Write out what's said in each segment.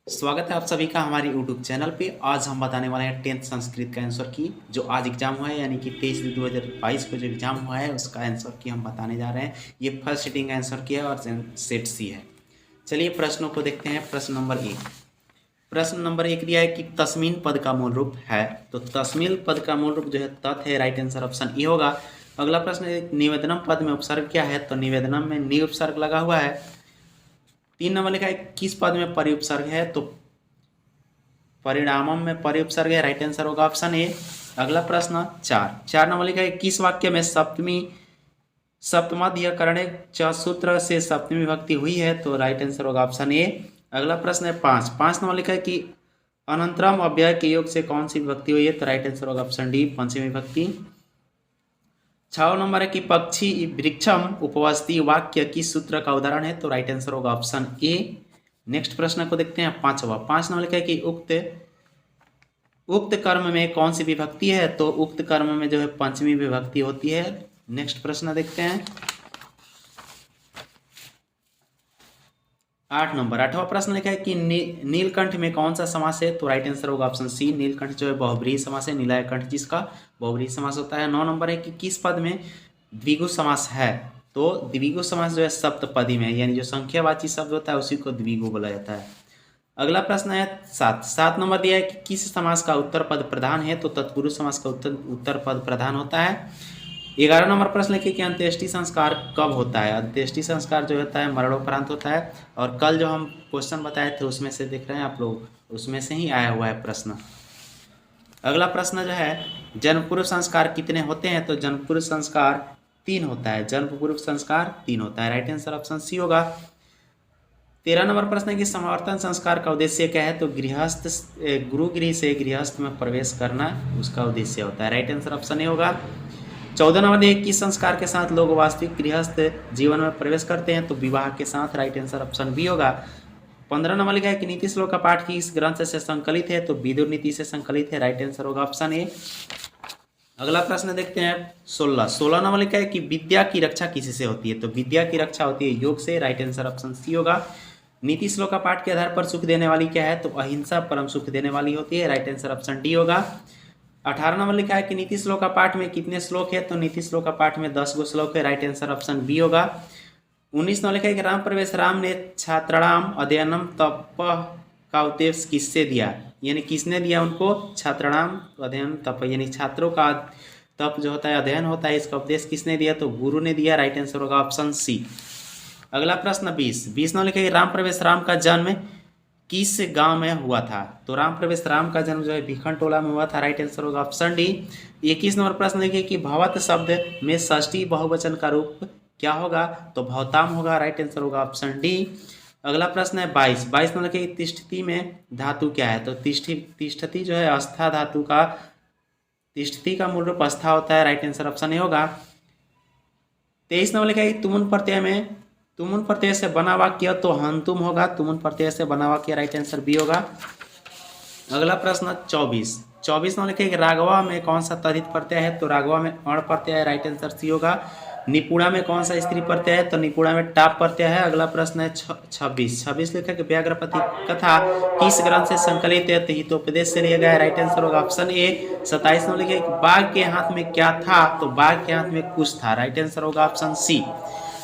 स्वागत है आप सभी का हमारे YouTube चैनल पे। आज हम बताने वाले हैं 10th संस्कृत का आंसर की जो आज एग्जाम हुआ है, यानी कि 23/2/2022 को जो एग्जाम हुआ है उसका आंसर की हम बताने जा रहे हैं। ये फर्स्ट सिटिंग आंसर की है और सेट सी है। चलिए प्रश्नों को देखते हैं। प्रश्न नंबर एक दिया है कि तस्मीन पद का मूल रूप है। तो तस्मीन पद का मूल रूप जो है तत् है। राइट आंसर ऑप्शन ए होगा। अगला प्रश्न है निवेदनम पद में उपसर्ग क्या है। तो निवेदनम में नि उपसर्ग लगा हुआ है। 3 नंबर लिखा है किस पद में परिउपसर्ग है। तो परिणामम में परिउपसर्ग है। राइट आंसर होगा ऑप्शन ए। अगला प्रश्न 4 नंबर लिखा है किस वाक्य में सप्तमाध्यकरणे च सूत्र से सप्तमी विभक्ति हुई है। तो राइट आंसर होगा ऑप्शन ए। अगला प्रश्न है 5 नंबर लिखा है कि अनंतरम अव्यय के योग से कौन सी विभक्ति हुई है। तो राइट आंसर होगा ऑप्शन डी, पंचमी विभक्ति। 6 नंबर है कि पक्षी वृक्षम उपवस्ती वाक्य किस सूत्र का उदाहरण है। तो राइट आंसर होगा ऑप्शन ए। नेक्स्ट प्रश्न को देखते हैं 5 नंबर लिखा है कि उक्त कर्म में कौन सी विभक्ति है। तो उक्त कर्म में जो है पंचमी विभक्ति होती है। नेक्स्ट प्रश्न देखते हैं 8वां प्रश्न लिखा है कि नीलकंठ में कौन सा समास है। तो राइट आंसर होगा ऑप्शन सी। नीलकंठ जो है बहुब्रीहि समास है। नीलायकंठ जिसका बहुब्रीहि समास होता है। 9 नंबर है कि किस पद में द्विगु समास है। तो द्विगु समास जो है सप्तपदी में, यानी जो संख्यावाची शब्द होता है उसी को द्विगु बोला जाता है। अगला प्रश्न है 7 नंबर दिया है कि किस समास का उत्तर पद प्रधान है। तो तत्पुरुष समास का उत्तर पद प्रधान होता है। 11 नंबर प्रश्न लिखिए कि अंत्येष्टि संस्कार कब होता है। अंत्येष्टि संस्कार जो होता है मरणोपरांत होता है। और कल जो हम क्वेश्चन बताए थे उसमें से देख रहे हैं आप लोग, उसमें से ही आया हुआ है प्रश्न। अगला प्रश्न जो है जन्मपूर्व संस्कार कितने होते हैं। तो जन्मपूर्व संस्कार 3 होता है। जन्मपूर्व संस्कार 3 होता है। राइट आंसर ऑप्शन सी होगा। 13 नंबर प्रश्न है कि समावर्तन संस्कार का उद्देश्य क्या है। तो गुरुगृह से गृहस्थ में प्रवेश करना उसका उद्देश्य होता है। राइट आंसर ऑप्शन ए होगा। 14 नंबर है किस संस्कार के साथ लोग वास्तविक गृहस्थ जीवन में प्रवेश करते हैं। तो विवाह के साथ। राइट आंसर ऑप्शन बी होगा। 15 नंबर लिखा है कि नीति श्लोक का पाठ किस ग्रंथ से संकलित है। तो विदुर नीति से संकलित है। राइट आंसर होगा ऑप्शन ए। अगला प्रश्न देखते हैं 16 नंबर लिखा है कि विद्या की रक्षा किसी से होती है। तो विद्या की रक्षा होती है योग से। राइट आंसर ऑप्शन सी होगा। नीति श्लोक का पाठ के आधार पर सुख देने वाली क्या है। तो अहिंसा परम सुख देने वाली होती है। राइट आंसर ऑप्शन डी होगा। 18 नंबर लिखा है कि नीति श्लोक का पाठ में कितने श्लोक है। तो नीति श्लोक का पाठ में 10 गो श्लोक है। राइट आंसर ऑप्शन बी होगा। 19 नंबर लिखा है कि राम प्रवेश राम ने छात्राणाम अध्ययनम तप का उपदेश किससे दिया, यानी किसने दिया उनको। छात्राणाम अध्ययन तप, यानी छात्रों का तप जो होता है अध्ययन होता है, इसका उपदेश किसने दिया। तो गुरु ने दिया। राइट आंसर होगा ऑप्शन सी। अगला प्रश्न 20 नंबर लिखा है राम प्रवेश राम का जन्म किस गांव में हुआ था। तो राम प्रवेश राम का जन्म जो है भिखन टोला में हुआ था। राइट आंसर होगा ऑप्शन डी। 21 नंबर प्रश्न लिखिए कि भवत शब्द में षष्ठी बहुवचन का रूप क्या होगा। तो भवताम होगा। राइट आंसर होगा ऑप्शन डी। अगला प्रश्न है 22 नंबर लिखिए तिष्ठति में धातु क्या है। तो तिष्ठति जो है अस्था धातु का, तिष्ठति का मूल रूप अस्था होता है। राइट आंसर ऑप्शन ए होगा। 23 नंबर लिखा है तुमुन प्रत्यय से बना वाक्य। तो हंतुम होगा। तुमुन प्रत्यय से बना वाक्य। राइट आंसर बी होगा। अगला प्रश्न 24 नंबर लिखा है कि राघवा में कौन सा तद्धित प्रत्यय है। तो राघवा में अण प्रत्यय है। राइट आंसर सी होगा। निपुणा में कौन सा स्त्री प्रत्यय है। तो निपुणा में टाप प्रत्यय है। अगला प्रश्न है 26 लिखा है कि व्याघ्रपति कथा किस ग्रंथ से संकलित है। तो हितोपदेश से लिया गया है। राइट आंसर होगा ऑप्शन ए। 27 नंबर लिखा है कि बाघ के हाथ में क्या था। तो बाघ के हाथ में कुछ था। राइट आंसर होगा ऑप्शन सी।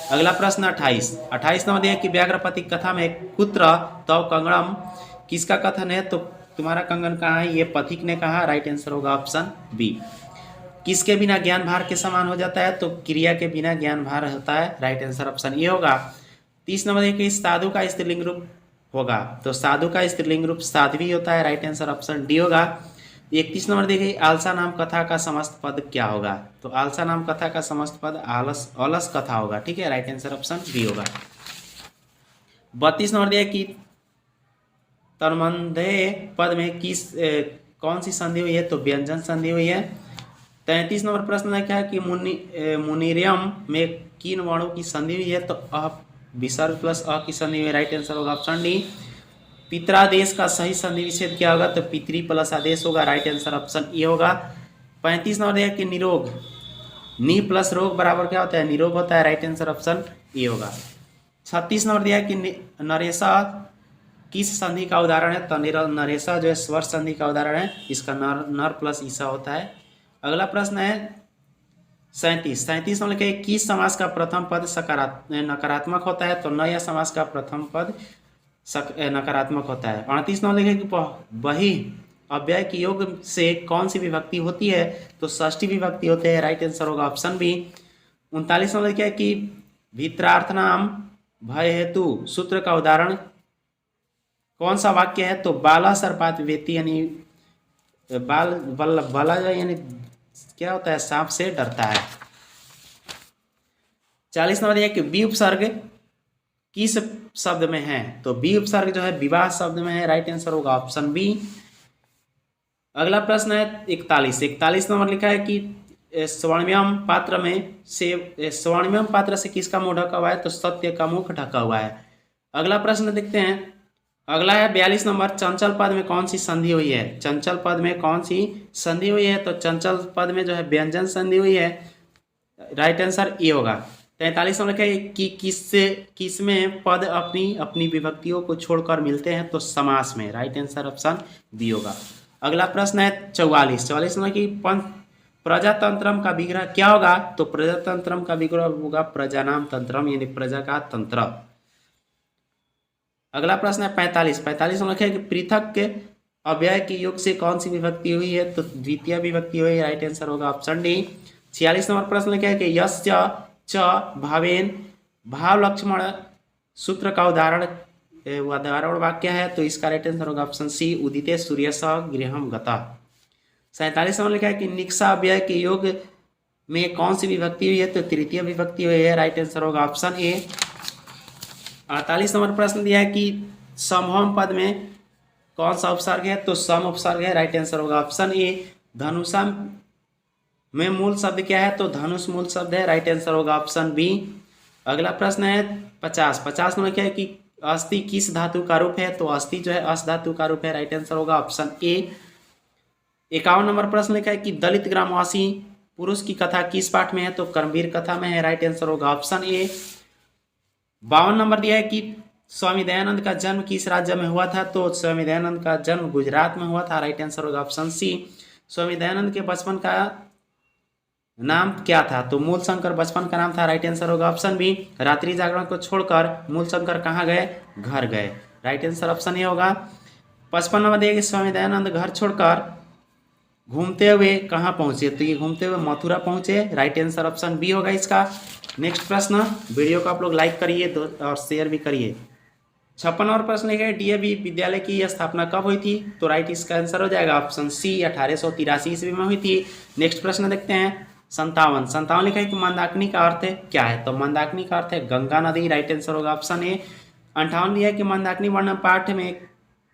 अगला प्रश्न 28 नंबर दिया कि व्याघ्रपति कथा में कुत्र तव कंगणम किसका कथन है। तो तुम्हारा कंगन कहाँ है, ये पथिक ने कहा। राइट आंसर होगा ऑप्शन बी। किसके बिना ज्ञान भार के समान हो जाता है। तो क्रिया के बिना ज्ञान भार होता है। राइट आंसर ऑप्शन ए होगा। 30 नंबर कि साधु का स्त्रीलिंग रूप होगा। तो साधु का स्त्रीलिंग रूप साध्वी होता है। राइट आंसर ऑप्शन डी होगा। 31 नंबर देखिए आलसा नाम कथा का समस्त पद क्या होगा। तो आलसा नाम कथा का समस्त पद अलस कथा होगा। ठीक है। राइट आंसर ऑप्शन बी होगा। 32 नंबर दिया कि तन्मध्य पद में कौन सी संधि हुई है। तो व्यंजन संधि हुई है। 33 नंबर प्रश्न है क्या कि मुनिरियम में किन वर्णों की संधि हुई है। तो अ विसर्ग प्लस अ की संधि हुई है। राइट आंसर होगा ऑप्शन डी। पितरादेश का सही संधि विच्छेद क्या होगा। तो पितरी प्लस आदेश होगा। राइट आंसर ऑप्शन ए होगा। 35 नंबर है कि निरोग नि प्लस रोग बराबर क्या होता है, निरोग होता है। राइट आंसर ऑप्शन ए होगा। 36 नंबर दिया है कि नरेशा किस संधि का उदाहरण है? तो नरेशा जो है स्वर संधि का उदाहरण है। इसका नर नर प्लस ईसा होता है। अगला प्रश्न है 37 में लिखा है किस समास का प्रथम पद नकारात्मक होता है? तो न या समास का प्रथम पद नकारात्मक होता है। 38 में लिखा है कि वही अव्यय के योग से कौन सी विभक्ति होती है? तो षष्ठी विभक्ति होती है। राइट आंसर होगा ऑप्शन बी। 39 में लिखा है कि भित्रार्थनाम भय हेतु सूत्र का उदाहरण कौन सा वाक्य है? तो बाला सर्पात व्यक्ति यानी बाला यानी क्या होता है? सांप से डरता है। 40 नंबर यह कि बी उपसर्ग किस शब्द में है? तो बी उपसर्ग जो है विवाह शब्द में है। राइट आंसर होगा ऑप्शन बी। अगला प्रश्न है 41 नंबर लिखा है कि स्वर्णिम पात्र से किसका मुंह ढका हुआ है? तो सत्य का मुख ढका हुआ है। अगला प्रश्न देखते हैं। अगला है 42 नंबर चंचल पद में कौन सी संधि हुई है? चंचल पद में कौन सी संधि हुई है? तो चंचल पद में जो है व्यंजन संधि हुई है। राइट आंसर ए होगा। 43 नंबर है कि किस में पद अपनी विभक्तियों को छोड़कर मिलते हैं? तो समास में। राइट आंसर ऑप्शन बी होगा। अगला प्रश्न है 44 नंबर की प्रजातंत्रम का विग्रह क्या होगा? तो प्रजातंत्रम का विग्रह होगा प्रजानाम तंत्रम यानी प्रजा का तंत्र। अगला प्रश्न है 45 नंबर है कि पृथक के अव्यय के योग से कौन सी विभक्ति हुई है? तो द्वितीय विभक्ति हुई है। राइट आंसर होगा ऑप्शन डी। 46 नंबर प्रश्न लिखा है कि यस्य च भावेन भाव लक्ष्मण सूत्र का उदाहरण वाक्य है। तो इसका राइट आंसर होगा ऑप्शन सी उदिते सूर्यस गृहम गता। 47 नंबर लिखा है कि निक्सा अव्यय के योग में कौन सी विभक्ति हुई है? तो तृतीय विभक्ति हुई है। राइट आंसर होगा ऑप्शन ए। 48 नंबर प्रश्न दिया है कि समभव पद में कौन सा उपसर्ग है? तो सम उपसर्ग है। राइट आंसर होगा ऑप्शन ए। धनुषा में मूल शब्द क्या है? तो धनुष मूल शब्द है। राइट आंसर होगा ऑप्शन बी। अगला प्रश्न है 50 नंबर क्या है कि अस्थि किस धातु का रूप है? तो अस्थि जो है अस धातु का रूप है। राइट आंसर होगा ऑप्शन ए। 51 नंबर प्रश्न लिखा है कि दलित ग्रामवासी पुरुष की कथा किस पाठ में है? तो कर्मवीर कथा में है। राइट आंसर होगा ऑप्शन ए। 52 नंबर दिया है कि स्वामी दयानंद का जन्म किस राज्य में हुआ था? तो स्वामी दयानंद का जन्म गुजरात में हुआ था। राइट आंसर होगा ऑप्शन सी। स्वामी दयानंद के बचपन का नाम क्या था? तो मूल शंकर बचपन का नाम था। राइट आंसर होगा ऑप्शन बी। रात्रि जागरण को छोड़कर मूल शंकर कहाँ गए? घर गए। राइट आंसर ऑप्शन ए होगा। 55 नंबर दिया कि स्वामी दयानंद घर छोड़कर घूमते हुए कहाँ पहुंचे? तो ये घूमते हुए मथुरा पहुंचे। राइट आंसर ऑप्शन बी होगा इसका। नेक्स्ट प्रश्न, वीडियो को आप लोग लाइक करिए और शेयर भी करिए। 56 और प्रश्न है डीएवी विद्यालय की स्थापना कब हुई थी? तो राइट इसका आंसर हो जाएगा ऑप्शन सी 1883 ईस्वी में हुई थी। नेक्स्ट प्रश्न देखते हैं 57 लिखा है कि मंदाकिनी का अर्थ क्या है? तो मंदाकिनी का अर्थ है गंगा नदी। राइट आंसर होगा ऑप्शन ए। 58 दिया है कि मंदाकिनी वर्णन पाठ में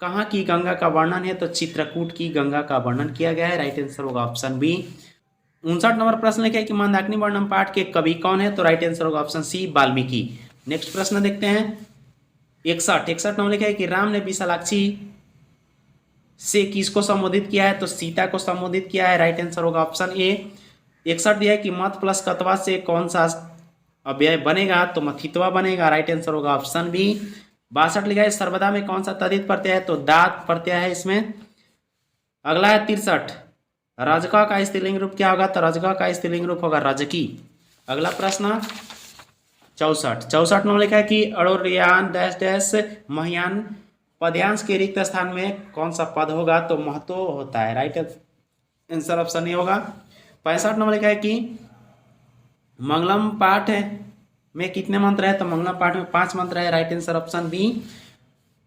कहाँ की गंगा का वर्णन है? तो चित्रकूट की गंगा का वर्णन किया गया है। राइट आंसर होगा ऑप्शन बी। 59 नंबर प्रश्न लिखा है कि मंदाकिनी वर्णन पाठ के कवि कौन है? तो राइट आंसर होगा ऑप्शन सी वाल्मीकि। नेक्स्ट प्रश्न देखते हैं 61 नंबर लिखा है कि राम ने विशालाक्षी से किसको संबोधित किया है? तो सीता को संबोधित किया है। राइट आंसर होगा ऑप्शन ए। 61 दिया है कि मत प्लस कत्वा से कौन सा अव्यय बनेगा? तो मथित्वा बनेगा। राइट आंसर होगा ऑप्शन बी। 62 लिखा है सर्वदा में कौन सा तद्धित प्रत्यय है? तो दात प्रत्यय है इसमें। अगला है 63 रजका का स्त्रीलिंग रूप क्या होगा? तो रजका का स्त्रीलिंग रूप होगा रजकी। अगला प्रश्न 64 नंबर लिखा है कि अड़ोरियान डैश डैश महियान पद्यांश के रिक्त स्थान में कौन सा पद होगा? तो महतो होता है। राइट आंसर ऑप्शन ए होगा। 65 नंबर लिखा है कि मंगलम पाठ में कितने मंत्र है? तो मंगलम पाठ में 5 मंत्र है। Right answer option B.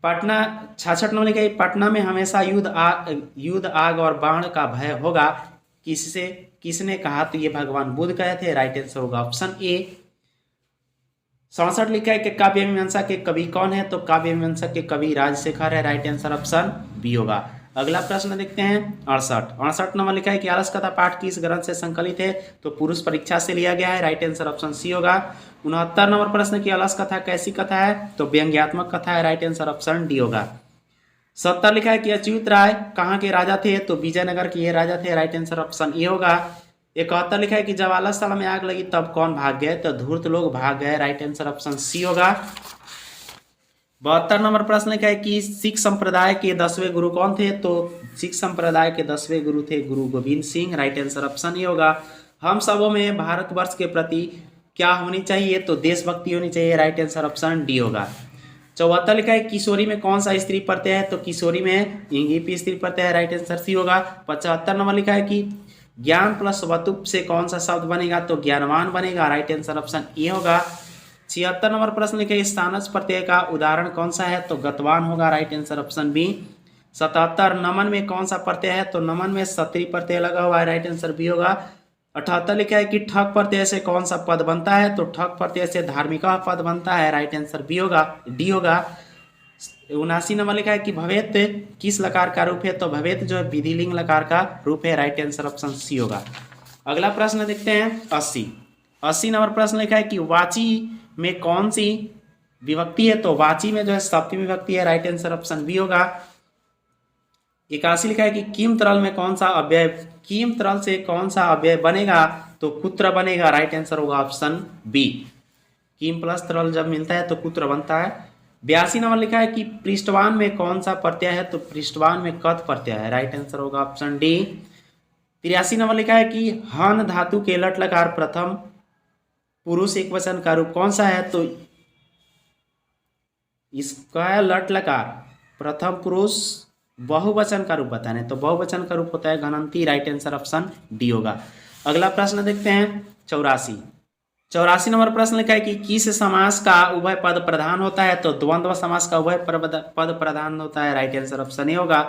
Patna 66 number लिखा है पटना में हमेशा युद्ध आग और बाण का भय होगा। किसने कहा? तो ये भगवान बुद्ध कहे थे। राइट आंसर होगा ऑप्शन ए। 67 लिखा है कि काव्य मीमांसा के कवि कौन है? तो काव्य मीमांसा के कवि राजशेखर है। राइट आंसर ऑप्शन बी होगा। अगला प्रश्न देखते हैं 68 नंबर लिखा है कि आलस कथा पाठ किस ग्रंथ से संकलित है? तो पुरुष परीक्षा से लिया गया है। राइट आंसर ऑप्शन सी होगा। 69 नंबर प्रश्न की आलस कथा कैसी कथा है? तो व्यंग्यात्मक कथा है। राइट आंसर ऑप्शन डी होगा। 70 लिखा है कि अच्युत राय कहाँ के राजा थे? तो विजयनगर के ये राजा थे। राइट आंसर ऑप्शन ए होगा। 71 लिखा है कि जब आलसस्थल में आग लगी तब कौन भाग गए? तो धूर्त लोग भाग गए। राइट आंसर ऑप्शन सी होगा। 72 नंबर प्रश्न लिखा है कि सिख संप्रदाय के 10वें गुरु कौन थे? तो सिख संप्रदाय के 10वें गुरु थे गुरु Govind Singh. Right answer option A होगा। हम सबों में भारतवर्ष के प्रति क्या होनी चाहिए? तो देशभक्ति होनी चाहिए। राइट आंसर ऑप्शन डी होगा। 74 लिखा है किशोरी में कौन सा स्त्री प्रत्यय है? तो किशोरी में इंगिपी स्त्री प्रत्यय है। राइट आंसर सी होगा। 75 नंबर लिखा है कि ज्ञान प्लस वतुप से कौन सा शब्द बनेगा? तो ज्ञानवान बनेगा। राइट आंसर ऑप्शन ए होगा। 76 नंबर प्रश्न लिखे स्थानच प्रत्यय का उदाहरण कौन सा है? तो गतवान होगा। Right answer option B. 77 नमन में कौन सा प्रत्यय है? तो नमन में सत्री प्रत्यय लगा हुआ है। राइट आंसर बी होगा। 78 लिखा है कि ठक प्रत्यय से कौन सा पद बनता है? तो ठक प्रत्यय से धार्मिका पद बनता है। राइट आंसर बी होगा, डी होगा। 79 नंबर लिखा है कि भवेत किस लकार का रूप है? तो भवेत जो है विधिलिंग लकार का रूप है। राइट आंसर ऑप्शन सी होगा। अगला प्रश्न देखते हैं 80 नंबर प्रश्न लिखा है कि वाची में कौन सी विभक्ति है? तो वाची में जो है सप्तमी विभक्ति है। राइट आंसर ऑप्शन बी होगा। 81 लिखा है कि किम तरल में कौन सा अव्यय, किम तरल से कौन सा अव्यय बनेगा? तो कुत्र बनेगा। राइट आंसर होगा ऑप्शन बी। किम प्लस तरल जब मिलता है तो कुत्र बनता है। 82 नंबर लिखा है कि पृष्ठवान में कौन सा प्रत्यय है? तो पृष्ठवान में कत प्रत्यय है। राइट आंसर होगा ऑप्शन डी। 83 नंबर लिखा है कि हन धातु के लट लकार प्रथम पुरुष एक वचन का रूप कौन सा है? तो इसका लट लकार प्रथम पुरुष बहुवचन का रूप बताने, तो बहुवचन का रूप होता है घनंती। राइट आंसर ऑप्शन डी होगा। अगला प्रश्न देखते हैं 84 नंबर प्रश्न लिखा है कि किस समास का उभय पद प्रधान होता है? तो द्वंद्व समास का उभय पद प्रधान होता है। राइट आंसर ऑप्शन ए होगा।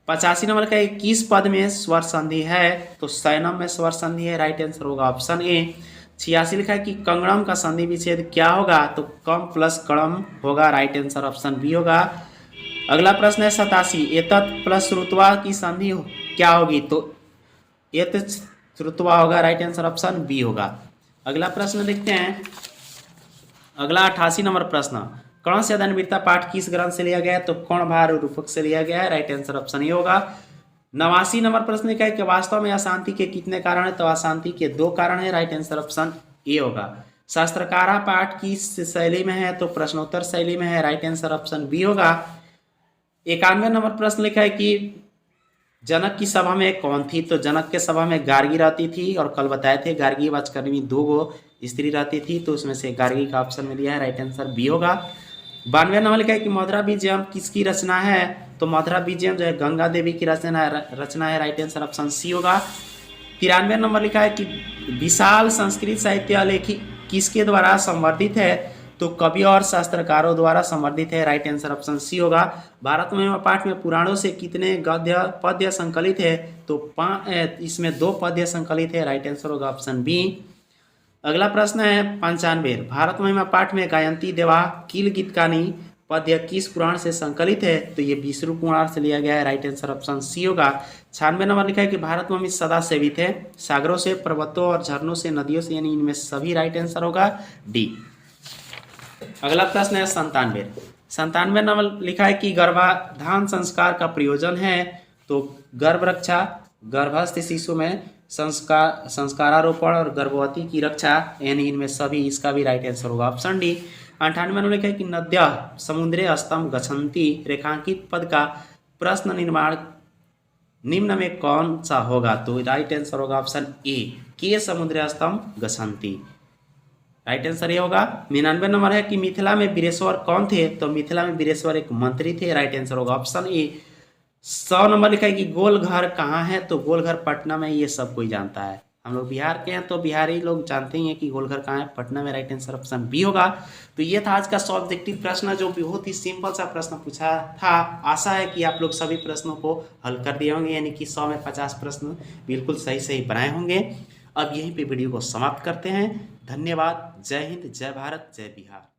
85 नंबर का किस पद में स्वर संधि है? तो सैनम में स्वर संधि है। राइट आंसर होगा ऑप्शन ए। 86 लिखा है कि कंगड़म का संधि विच्छेद क्या होगा? तो कम प्लस कड़म होगा। राइट आंसर ऑप्शन बी होगा। अगला प्रश्न है 87 एतत् प्लस श्रुत्वा की संधि क्या होगी? तो एत श्रुत्वा होगा। राइट आंसर ऑप्शन बी होगा। अगला प्रश्न देखते हैं अगला 88 नंबर प्रश्न, कर्ण से अदनवीरता पाठ किस ग्रंथ से लिया गया है? तो कर्ण भार रूपक से लिया गया है। राइट आंसर ऑप्शन ए होगा। 89 नंबर प्रश्न लिखा है कि वास्तव में अशांति के कितने कारण है? तो अशांति के 2 कारण है। राइट आंसर ऑप्शन ए होगा। शास्त्रकारा पाठ किस शैली में है? तो प्रश्नोत्तर शैली में है। राइट आंसर ऑप्शन बी होगा। 91 नंबर प्रश्न लिखा है कि जनक की सभा में कौन थी? तो जनक के सभा में गार्गी रहती थी, और कल बताए थे गार्गी वाचकर्मी 2 गो स्त्री रहती थी, तो उसमें से गार्गी का ऑप्शन में लिया है। राइट आंसर बी होगा। 92 नंबर लिखा है कि मधुरा बीजयम किसकी रचना है? तो मधुरा बीजयम जो है गंगा देवी की रचना है। राइट आंसर ऑप्शन सी होगा। 93 नंबर लिखा है कि विशाल संस्कृत साहित्य लेखी किसके द्वारा संवर्धित है? तो कवि और शास्त्रकारों द्वारा संवर्धित है। राइट आंसर ऑप्शन सी होगा। भारत महिमा पाठ में पुराणों से कितने गद्य पद्य संकलित है? तो इसमें 2 पद्य संकलित है। राइट आंसर होगा ऑप्शन बी। अगला प्रश्न है 95 भारत महिमा पाठ में गायंती देवा किल गीतकानी पद्य किस पुराण से संकलित है? तो ये विष्णु पुराण से लिया गया है। राइट आंसर ऑप्शन सी होगा। 96 नंबर लिखा है कि भारत में सदा सेवित है, सागरों से, पर्वतों और झरनों से, नदियों से, यानी इनमें सभी। राइट आंसर होगा डी। अगला प्रश्न है 97 नंबर लिखा है कि गर्भाधान संस्कार का प्रयोजन है? तो गर्भ रक्षा, गर्भस्थ शिशु में संस्कारारोपण और गर्भवती की रक्षा, यानी इनमें सभी, इसका भी राइट आंसर होगा ऑप्शन डी। 98 नंबर लिखा है कि नद्या समुद्रे स्तंभ गच्छन्ति रेखांकित पद का प्रश्न निर्माण निम्न में कौन सा होगा? तो राइट आंसर होगा ऑप्शन ए, के समुद्र स्तंभ गच्छन्ति। राइट आंसर ये होगा। 99 नंबर है कि मिथिला में वीरेश्वर कौन थे? तो मिथिला में वीरेश्वर एक मंत्री थे। राइट आंसर होगा ऑप्शन ए। 100 नंबर लिखा है कि गोल घर कहाँ है? तो गोल घर पटना में, ये सब कोई जानता है। हम लोग बिहार के हैं तो बिहारी लोग जानते ही हैं कि गोल घर कहाँ है, पटना में। राइट आंसर ऑप्शन बी होगा। तो ये था आज का सब्जेक्टिव प्रश्न, जो बहुत ही सिंपल सा प्रश्न पूछा था। आशा है कि आप लोग सभी प्रश्नों को हल कर दिए होंगे, यानी कि 100 में 50 प्रश्न बिल्कुल सही बनाए होंगे। अब यहीं पे वीडियो को समाप्त करते हैं। धन्यवाद। जय हिंद, जय भारत, जय बिहार।